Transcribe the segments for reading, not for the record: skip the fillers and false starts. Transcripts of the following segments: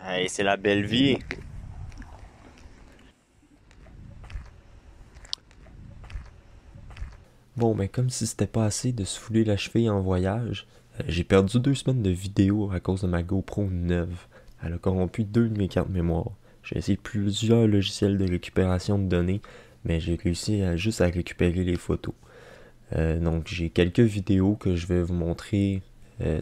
Hey, c'est la belle vie. Bon, ben comme si c'était pas assez de se fouler la cheville en voyage, j'ai perdu 2 semaines de vidéos à cause de ma GoPro neuve. Elle a corrompu deux de mes cartes mémoire. J'ai essayé plusieurs logiciels de récupération de données, mais j'ai réussi juste à récupérer les photos. Donc j'ai quelques vidéos que je vais vous montrer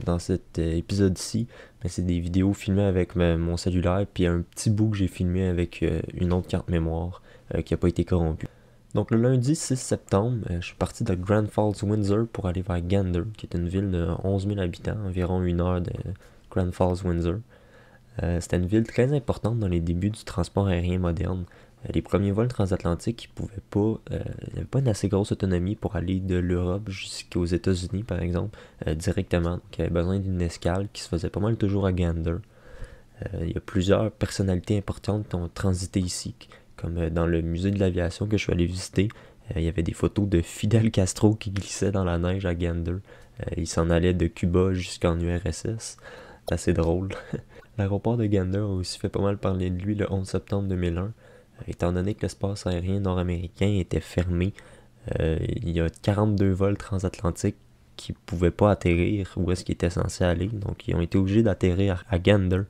dans cet épisode-ci, mais c'est des vidéos filmées avec mon cellulaire, puis un petit bout que j'ai filmé avec une autre carte mémoire qui n'a pas été corrompue. Donc le lundi 6 septembre, je suis parti de Grand Falls, Windsor pour aller vers Gander, qui est une ville de 11 000 habitants, environ 1 heure de Grand Falls, Windsor. C'était une ville très importante dans les débuts du transport aérien moderne. Les premiers vols transatlantiques, ils pouvaient pas, il n'y avait pas une assez grosse autonomie pour aller de l'Europe jusqu'aux États-Unis, par exemple, directement. Donc, il y avait besoin d'une escale qui se faisait pas mal toujours à Gander. Il y a plusieurs personnalités importantes qui ont transité ici, comme dans le musée de l'aviation que je suis allé visiter. Il y avait des photos de Fidel Castro qui glissait dans la neige à Gander. Il s'en allait de Cuba jusqu'en URSS. C'est assez drôle. L'aéroport de Gander a aussi fait pas mal parler de lui le 11 septembre 2001. Étant donné que l'espace aérien nord-américain était fermé, il y a 42 vols transatlantiques qui ne pouvaient pas atterrir où est-ce qu'ils étaient censés aller. Donc ils ont été obligés d'atterrir à Gander.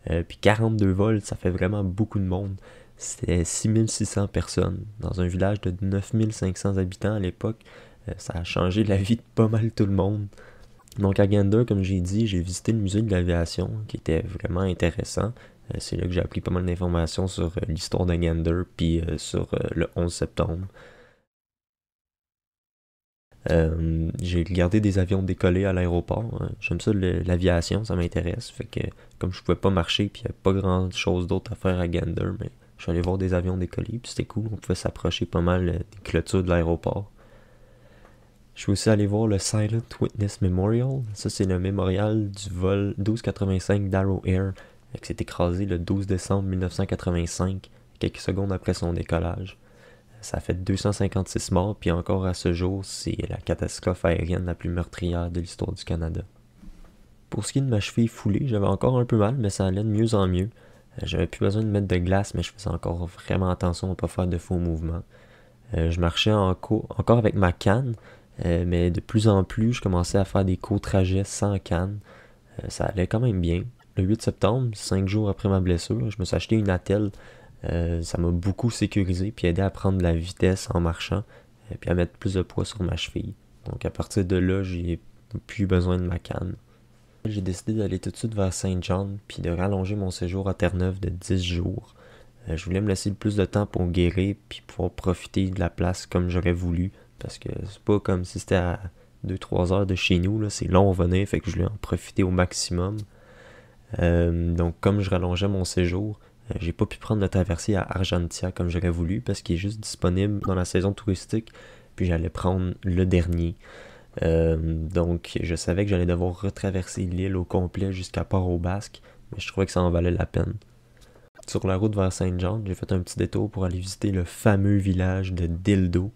Puis 42 vols, ça fait vraiment beaucoup de monde. C'était 6600 personnes dans un village de 9500 habitants à l'époque. Ça a changé la vie de pas mal tout le monde. Donc à Gander, comme j'ai dit, j'ai visité le musée de l'aviation qui était vraiment intéressant. C'est là que j'ai appris pas mal d'informations sur l'histoire de Gander puis sur le 11 septembre. J'ai regardé des avions décoller à l'aéroport. J'aime ça, l'aviation, ça m'intéresse. Fait que comme je pouvais pas marcher puis il n'y avait pas grand chose d'autre à faire à Gander, mais je suis allé voir des avions décoller puis c'était cool. On pouvait s'approcher pas mal des clôtures de l'aéroport. Je suis aussi allé voir le Silent Witness Memorial. Ça, c'est le mémorial du vol 1285 d'Arrow Air qui s'est écrasé le 12 décembre 1985, quelques secondes après son décollage. Ça a fait 256 morts, puis encore à ce jour, c'est la catastrophe aérienne la plus meurtrière de l'histoire du Canada. Pour ce qui est de ma cheville foulée, j'avais encore un peu mal, mais ça allait de mieux en mieux. J'avais plus besoin de mettre de glace, mais je faisais encore vraiment attention à ne pas faire de faux mouvements. Je marchais encore avec ma canne, mais de plus en plus, je commençais à faire des courts trajets sans canne. Ça allait quand même bien. Le 8 septembre, 5 jours après ma blessure, je me suis acheté une attelle. Ça m'a beaucoup sécurisé puis aidé à prendre de la vitesse en marchant puis à mettre plus de poids sur ma cheville. Donc à partir de là, j'ai plus besoin de ma canne. J'ai décidé d'aller tout de suite vers Saint John puis de rallonger mon séjour à Terre-Neuve de 10 jours. Je voulais me laisser le plus de temps pour guérir puis pouvoir profiter de la place comme j'aurais voulu parce que c'est pas comme si c'était à 2-3 heures de chez nous, là, c'est long à venir, fait que je voulais en profiter au maximum. Donc comme je rallongeais mon séjour, j'ai pas pu prendre le traversier à Argentia comme j'aurais voulu parce qu'il est juste disponible dans la saison touristique, puis j'allais prendre le dernier. Donc je savais que j'allais devoir retraverser l'île au complet jusqu'à Port-au-Basque, mais je trouvais que ça en valait la peine. Sur la route vers Saint-Jean, j'ai fait un petit détour pour aller visiter le fameux village de Dildo.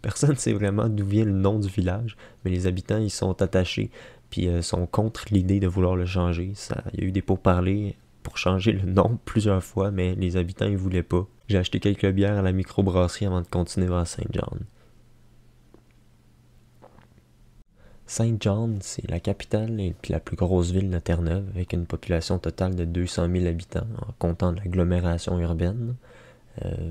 Personne ne sait vraiment d'où vient le nom du village, mais les habitants y sont attachés, puis sont contre l'idée de vouloir le changer. Il y a eu des pourparlers pour changer le nom plusieurs fois, mais les habitants ne voulaient pas. J'ai acheté quelques bières à la microbrasserie avant de continuer vers Saint-John. Saint John, c'est la capitale et la plus grosse ville de Terre-Neuve, avec une population totale de 200 000 habitants, en comptant l'agglomération urbaine.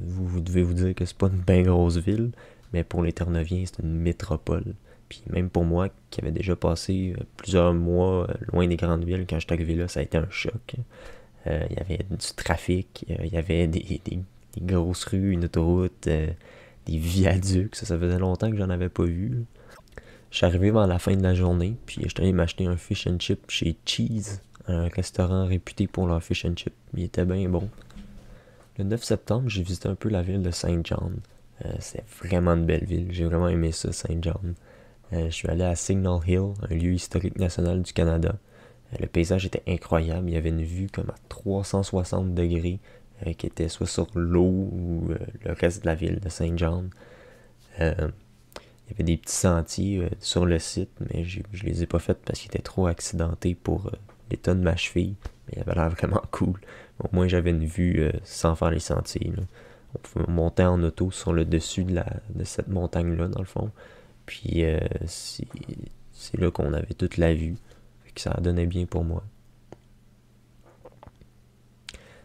Vous devez vous dire que c'est pas une bien grosse ville, mais pour les Terre-Neuviens, c'est une métropole. Puis même pour moi, qui avait déjà passé plusieurs mois loin des grandes villes, quand je suis arrivé là, ça a été un choc. Il y avait du trafic, il y avait des grosses rues, une autoroute, des viaducs, ça faisait longtemps que j'en avais pas vu. Je suis arrivé vers la fin de la journée, puis je suis allé m'acheter un fish and chip chez Cheese, un restaurant réputé pour leur fish and chip. Il était bien bon. Le 9 septembre, j'ai visité un peu la ville de Saint John. C'est vraiment une belle ville, j'ai vraiment aimé ça, Saint John. Je suis allé à Signal Hill, un lieu historique national du Canada. Le paysage était incroyable, il y avait une vue comme à 360 degrés qui était soit sur l'eau ou le reste de la ville de Saint John. Euh, il y avait des petits sentiers sur le site, mais je les ai pas faits parce qu'ils étaient trop accidentés pour l'état de ma cheville. Mais il avait l'air vraiment cool. Au moins j'avais une vue sans faire les sentiers, là. On pouvait monter en auto sur le dessus de cette montagne-là, dans le fond. Puis c'est là qu'on avait toute la vue. Fait que ça donnait bien pour moi.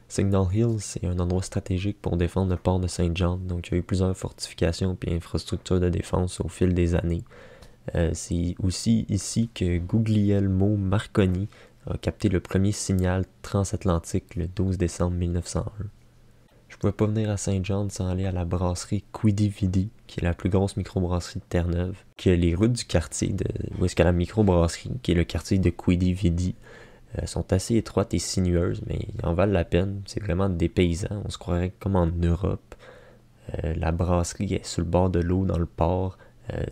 Signal Hill, c'est un endroit stratégique pour défendre le port de Saint John. Donc il y a eu plusieurs fortifications et infrastructures de défense au fil des années. C'est aussi ici que Guglielmo Marconi a capté le premier signal transatlantique le 12 décembre 1901. Je pouvais pas venir à Saint John sans aller à la brasserie Quidi Vidi, qui est la plus grosse microbrasserie de Terre-Neuve, qui a les routes du quartier où est-ce qu'il y a la microbrasserie, qui est le quartier de Quidi Vidi, sont assez étroites et sinueuses, mais ils en valent la peine. C'est vraiment des paysans, on se croirait comme en Europe. La brasserie est sur le bord de l'eau dans le port,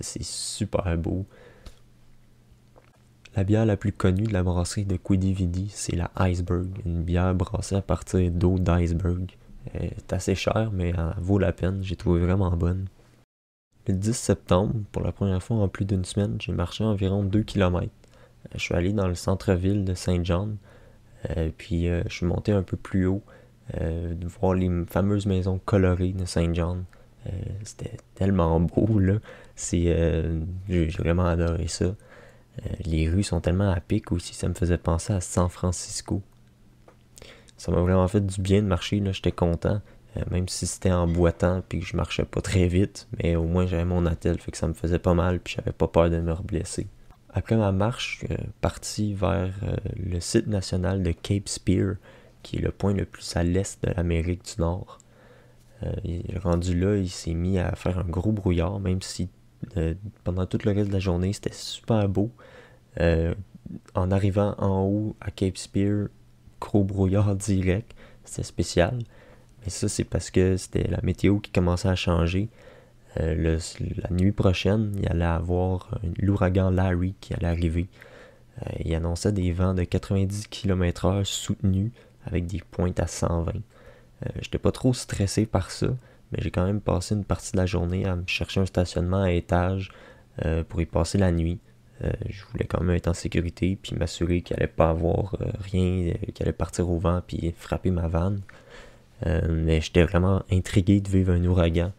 c'est super beau. La bière la plus connue de la brasserie de Quidi Vidi, c'est la Iceberg, une bière brassée à partir d'eau d'iceberg. Elle est assez chère, mais elle vaut la peine. J'ai trouvé vraiment bonne. Le 10 septembre, pour la première fois en plus d'une semaine, j'ai marché environ 2 km. Je suis allé dans le centre-ville de Saint John, puis je suis monté un peu plus haut, voir les fameuses maisons colorées de Saint John. C'était tellement beau, là. J'ai vraiment adoré ça. Les rues sont tellement à pic aussi, ça me faisait penser à San Francisco. Ça m'a vraiment fait du bien de marcher, là, j'étais content. Même si c'était en boitant puis que je marchais pas très vite, mais au moins j'avais mon attel, fait que ça me faisait pas mal puis j'avais pas peur de me reblesser. Après ma marche, je suis parti vers le site national de Cape Spear, qui est le point le plus à l'est de l'Amérique du Nord. Rendu là, il s'est mis à faire un gros brouillard, même si pendant tout le reste de la journée, c'était super beau. En arrivant en haut à Cape Spear, gros brouillard direct, c'était spécial. Mais ça, c'est parce que c'était la météo qui commençait à changer. La nuit prochaine, il allait avoir l'ouragan Larry qui allait arriver. Il annonçait des vents de 90 km/h soutenus avec des pointes à 120. J'étais pas trop stressé par ça, mais j'ai quand même passé une partie de la journée à me chercher un stationnement à étage pour y passer la nuit. Je voulais quand même être en sécurité puis m'assurer qu'il allait pas avoir rien qui allait partir au vent puis frapper ma vanne. Mais j'étais vraiment intrigué de vivre un ouragan.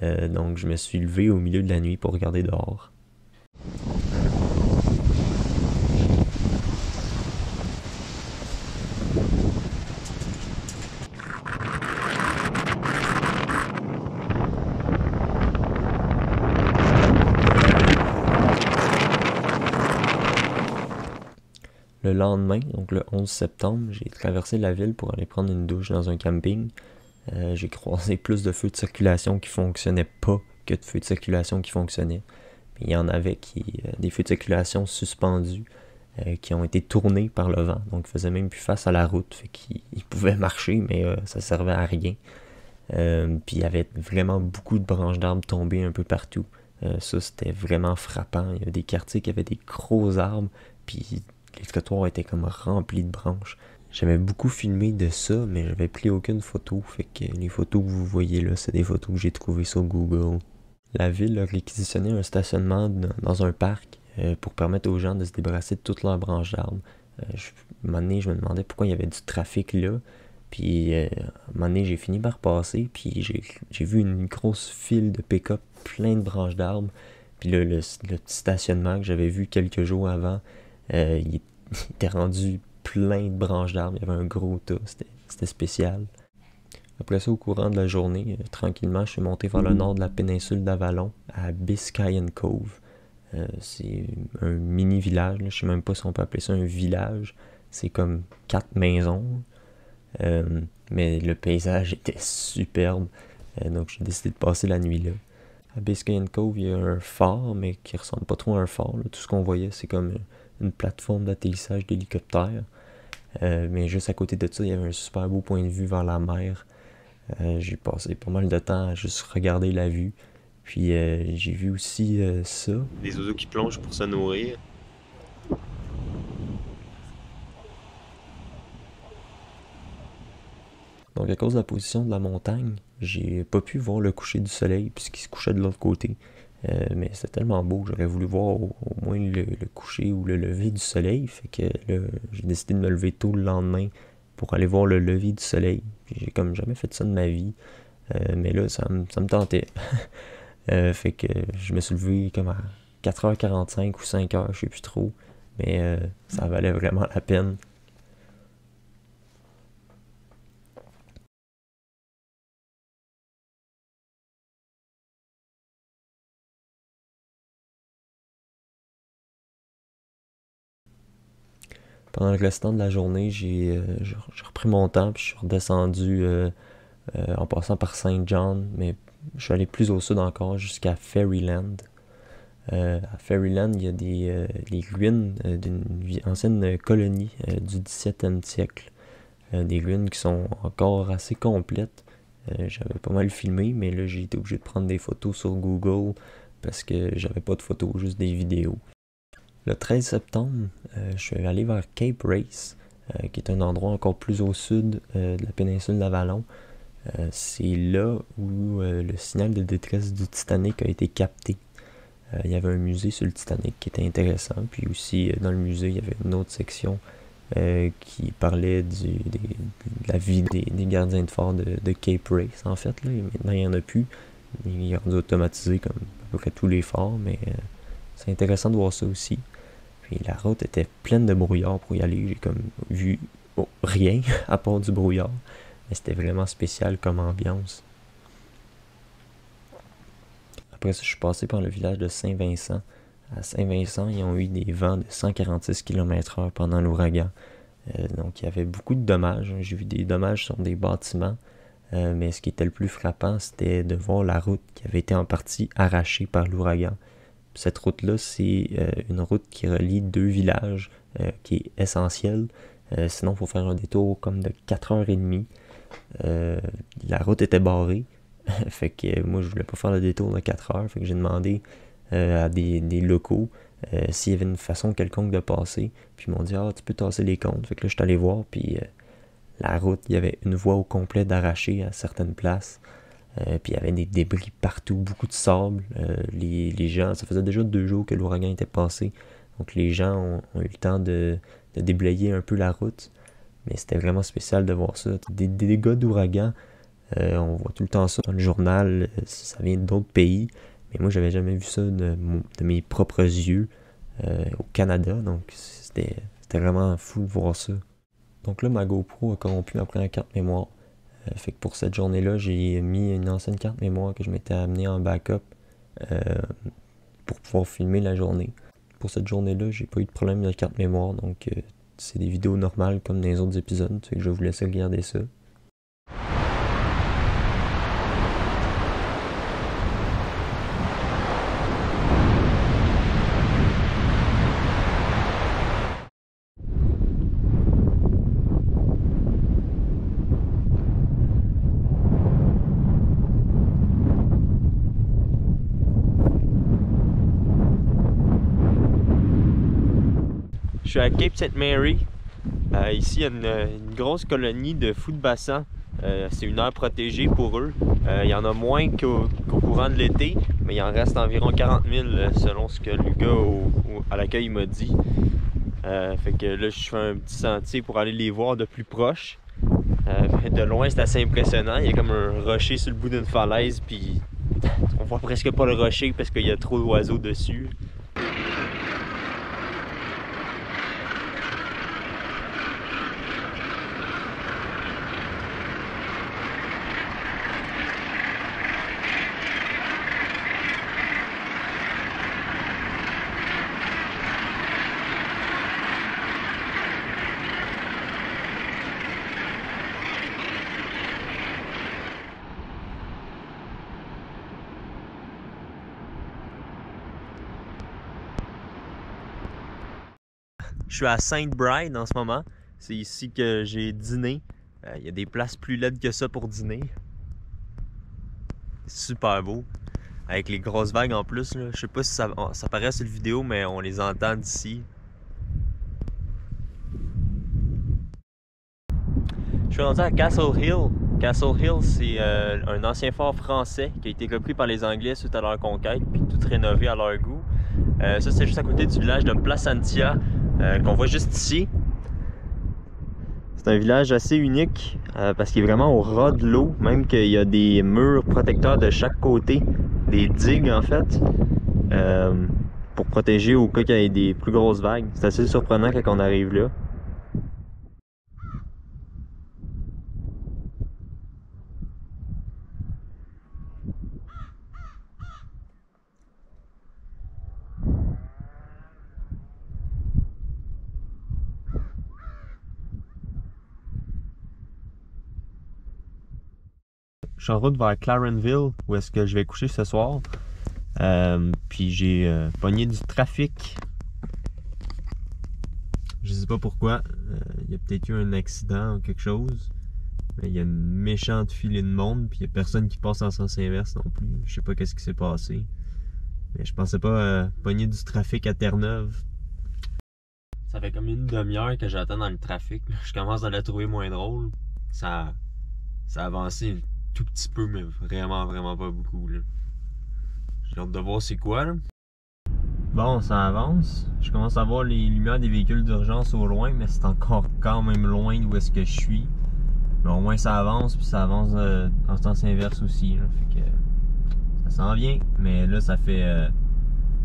Donc je me suis levé au milieu de la nuit pour regarder dehors. Le lendemain, donc le 11 septembre, j'ai traversé la ville pour aller prendre une douche dans un camping. J'ai croisé plus de feux de circulation qui fonctionnaient pas que de feux de circulation qui fonctionnaient. Puis il y en avait des feux de circulation suspendus qui ont été tournés par le vent. Donc ils faisaient même plus face à la route. Fait qu'ils pouvaient marcher, mais ça servait à rien. Puis il y avait vraiment beaucoup de branches d'arbres tombées un peu partout. Ça, c'était vraiment frappant. Il y a des quartiers qui avaient des gros arbres, puis les trottoirs étaient comme remplis de branches. J'avais beaucoup filmé de ça, mais j'avais pris aucune photo. Fait que les photos que vous voyez là, c'est des photos que j'ai trouvées sur Google. La ville a réquisitionné un stationnement dans un parc pour permettre aux gens de se débarrasser de toutes leurs branches d'arbres. À un moment donné, je me demandais pourquoi il y avait du trafic là. Puis à un moment donné, j'ai fini par passer, puis j'ai vu une grosse file de pick-up plein de branches d'arbres. Puis là, le petit stationnement que j'avais vu quelques jours avant, il était rendu plein de branches d'arbres. Il y avait un gros tas, c'était spécial. Après ça, au courant de la journée, tranquillement, je suis monté vers le nord de la péninsule d'Avalon, à Biscayan Cove. C'est un mini-village, là. Je sais même pas si on peut appeler ça un village. C'est comme 4 maisons. Mais le paysage était superbe, donc j'ai décidé de passer la nuit là. À Biscayan Cove, il y a un phare, mais qui ressemble pas trop à un phare, là. Tout ce qu'on voyait, c'est comme une plateforme d'atterrissage d'hélicoptère. Mais juste à côté de ça, il y avait un super beau point de vue vers la mer. J'ai passé pas mal de temps à juste regarder la vue. Puis j'ai vu aussi ça. Des oiseaux qui plongent pour se nourrir. Donc à cause de la position de la montagne, j'ai pas pu voir le coucher du soleil puisqu'il se couchait de l'autre côté. Mais c'était tellement beau, j'aurais voulu voir au moins le coucher ou le lever du soleil. Fait que là, j'ai décidé de me lever tôt le lendemain pour aller voir le lever du soleil. J'ai comme jamais fait ça de ma vie. Mais là, ça me tentait. Fait que je me suis levé comme à 4h45 ou 5h, je sais plus trop. Mais ça valait vraiment la peine. Pendant le restant de la journée, j'ai repris mon temps puis je suis redescendu en passant par Saint John, mais je suis allé plus au sud encore jusqu'à Fairyland. À Fairyland, il y a les ruines d'une ancienne colonie du 17e siècle. Des ruines qui sont encore assez complètes. J'avais pas mal filmé, mais là j'ai été obligé de prendre des photos sur Google parce que j'avais pas de photos, juste des vidéos. Le 13 septembre, je suis allé vers Cape Race, qui est un endroit encore plus au sud de la péninsule d'Avalon. C'est là où le signal de détresse du Titanic a été capté. Il y avait un musée sur le Titanic qui était intéressant, puis aussi dans le musée, il y avait une autre section qui parlait de la vie des gardiens de phare de Cape Race, en fait. Là. Maintenant, il n'y en a plus. Il est rendu automatisé comme à peu près tous les phares, mais c'est intéressant de voir ça aussi. Puis la route était pleine de brouillard pour y aller. J'ai comme vu rien à part du brouillard. Mais c'était vraiment spécial comme ambiance. Après ça, je suis passé par le village de Saint-Vincent. À Saint-Vincent, ils ont eu des vents de 146 km/h pendant l'ouragan. Donc il y avait beaucoup de dommages. J'ai vu des dommages sur des bâtiments. Mais ce qui était le plus frappant, c'était de voir la route qui avait été en partie arrachée par l'ouragan. Cette route-là, c'est une route qui relie deux villages, qui est essentielle. Sinon, il faut faire un détour comme de 4h30. La route était barrée. Fait que moi, je voulais pas faire le détour de 4h. Fait que j'ai demandé à des locaux s'il y avait une façon quelconque de passer. Puis ils m'ont dit, ah, tu peux tasser les comptes. Fait que là, je suis allé voir. Puis la route, il y avait une voie au complet d'arrachée à certaines places. Puis il y avait des débris partout, beaucoup de sable. Les gens, ça faisait déjà 2 jours que l'ouragan était passé. Donc les gens ont eu le temps de déblayer un peu la route. Mais c'était vraiment spécial de voir ça. Des dégâts d'ouragan, on voit tout le temps ça dans le journal. Ça vient d'autres pays. Mais moi, j'avais jamais vu ça de mes propres yeux au Canada. Donc c'était vraiment fou de voir ça. Donc là, ma GoPro a corrompu après la carte mémoire. Fait que pour cette journée-là, j'ai mis une ancienne carte mémoire que je m'étais amenée en backup pour pouvoir filmer la journée. Pour cette journée-là, j'ai pas eu de problème de carte mémoire, donc c'est des vidéos normales comme dans les autres épisodes, fait que je vais vous laisser regarder ça. Je suis à Cape St. Mary. Ici, il y a une grosse colonie de fous de bassin. C'est une aire protégée pour eux. Il y en a moins qu'au courant de l'été, mais il en reste environ 40 000 selon ce que le gars à l'accueil m'a dit. Fait que là, je fais un petit sentier pour aller les voir de plus proche. De loin, c'est assez impressionnant. Il y a comme un rocher sur le bout d'une falaise, puis on voit presque pas le rocher parce qu'il y a trop d'oiseaux dessus. Je suis à Saint Bride en ce moment. C'est ici que j'ai dîné. Il y a des places plus laides que ça pour dîner. Super beau. Avec les grosses vagues en plus. Là. Je sais pas si ça paraît sur la vidéo, mais on les entend d'ici. Je suis rendu à Castle Hill. Castle Hill, c'est un ancien fort français qui a été repris par les Anglais suite à leur conquête, puis tout rénové à leur goût. Ça, c'est juste à côté du village de Placentia, qu'on voit juste ici. C'est un village assez unique parce qu'il est vraiment au ras de l'eau, même qu'il y a des murs protecteurs de chaque côté, des digues en fait, pour protéger au cas qu'il y ait des plus grosses vagues. C'est assez surprenant quand on arrive là. Je suis en route vers Clarenville, où est-ce que je vais coucher ce soir. Puis j'ai pogné du trafic. Je sais pas pourquoi. Il y a peut-être eu un accident ou quelque chose. Mais il y a une méchante filée de monde, puis il y a personne qui passe en sens inverse non plus. Je sais pas qu'est-ce qui s'est passé. Mais je pensais pas pogner du trafic à Terre-Neuve. Ça fait comme une demi-heure que j'attends dans le trafic. Je commence à la trouver moins drôle. Ça a avancé un tout petit peu, mais vraiment pas beaucoup. J'ai hâte de voir c'est quoi là. Bon, ça avance. Je commence à voir les lumières des véhicules d'urgence au loin, mais c'est encore quand même loin d'où est-ce que je suis. Mais au moins ça avance, puis ça avance en sens inverse aussi. Là. Fait que ça s'en vient. Mais là, ça fait.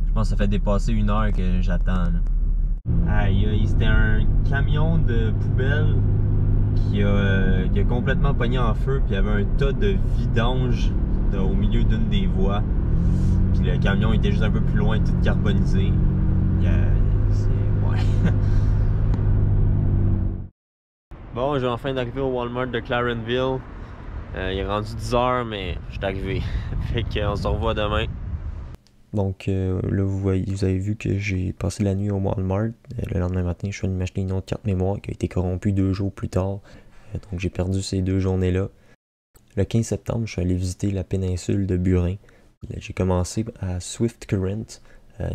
Je pense que ça fait dépasser une heure que j'attends. Aïe, c'était un camion de poubelle qui a complètement pogné en feu, puis il y avait un tas de vidange au milieu d'une des voies. Puis le camion était juste un peu plus loin, tout carbonisé. Ouais. Bon, j'ai enfin d'arriver au Walmart de Clarenville. Il est rendu 10h, mais je suis arrivé. Fait qu'on se revoit demain. Donc là, vous avez vu que j'ai passé la nuit au Walmart. Le lendemain matin, je suis allé m'acheter une autre carte mémoire qui a été corrompue 2 jours plus tard. Donc j'ai perdu ces 2 journées-là. Le 15 septembre, je suis allé visiter la péninsule de Burin. J'ai commencé à Swift Current.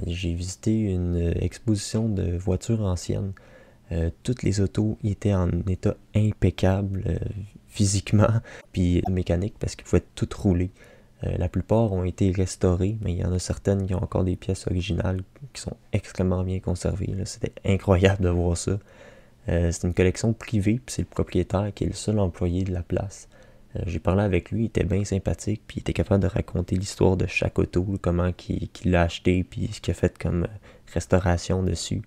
J'ai visité une exposition de voitures anciennes. Toutes les autos étaient en état impeccable physiquement puis mécanique parce qu'ils pouvaient toutes rouler. La plupart ont été restaurées, mais il y en a certaines qui ont encore des pièces originales qui sont extrêmement bien conservées. C'était incroyable de voir ça. C'est une collection privée, puis c'est le propriétaire qui est le seul employé de la place. J'ai parlé avec lui, il était bien sympathique, puis il était capable de raconter l'histoire de chaque auto, comment qu'il l'a acheté, puis ce qu'il a fait comme restauration dessus.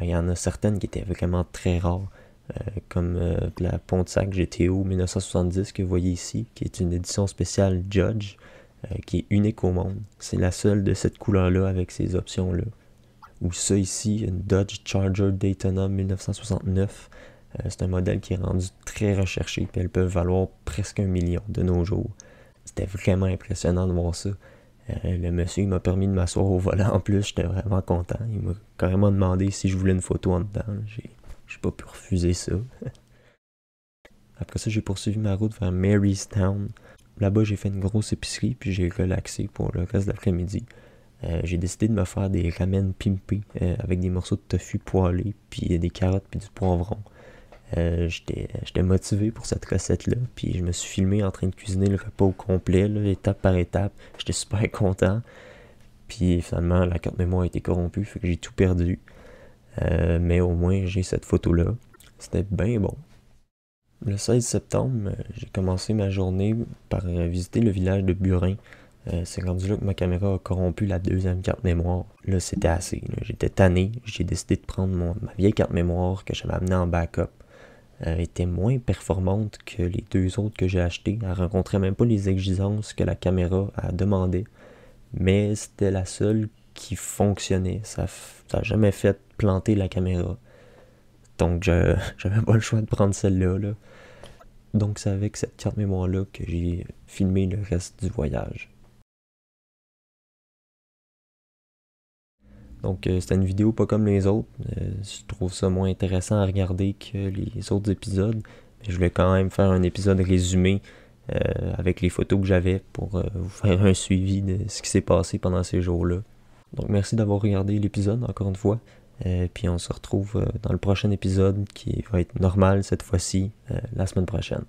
Il y en a certaines qui étaient vraiment très rares, comme la Pontiac GTO 1970 que vous voyez ici, qui est une édition spéciale Judge, qui est unique au monde. C'est la seule de cette couleur-là avec ces options-là. Ou ça ici, une Dodge Charger Daytona 1969. C'est un modèle qui est rendu très recherché, puis elles peuvent valoir presque 1 million de nos jours. C'était vraiment impressionnant de voir ça. Le monsieur m'a permis de m'asseoir au volant en plus, j'étais vraiment content. Il m'a carrément demandé si je voulais une photo en dedans. J'ai pas pu refuser ça. Après ça, j'ai poursuivi ma route vers Marystown. Là-bas, j'ai fait une grosse épicerie, puis j'ai relaxé pour le reste de l'après-midi. J'ai décidé de me faire des ramen pimpés avec des morceaux de tofu poêlés, puis des carottes, puis du poivron. J'étais motivé pour cette recette-là, puis je me suis filmé en train de cuisiner le repas au complet, là, étape par étape. J'étais super content. Puis finalement, la carte mémoire a été corrompue, fait que j'ai tout perdu. Mais au moins, j'ai cette photo-là. C'était bien bon. Le 16 septembre, j'ai commencé ma journée par visiter le village de Burin. C'est rendu là que ma caméra a corrompu la 2e carte mémoire. Là, c'était assez. Là. J'étais tanné. J'ai décidé de prendre ma vieille carte mémoire que j'avais amenée en backup. Elle était moins performante que les 2 autres que j'ai achetées. Elle rencontrait même pas les exigences que la caméra a demandé. Mais c'était la seule qui fonctionnait. Ça n'a jamais fait planter la caméra. Donc, j'avais pas le choix de prendre celle-là. Là. Donc, c'est avec cette carte mémoire-là que j'ai filmé le reste du voyage. Donc, c'était une vidéo pas comme les autres. Je trouve ça moins intéressant à regarder que les autres épisodes. Mais je voulais quand même faire un épisode résumé avec les photos que j'avais pour vous faire un suivi de ce qui s'est passé pendant ces jours-là. Donc, merci d'avoir regardé l'épisode, encore une fois. Puis on se retrouve dans le prochain épisode qui va être normal cette fois-ci, la semaine prochaine.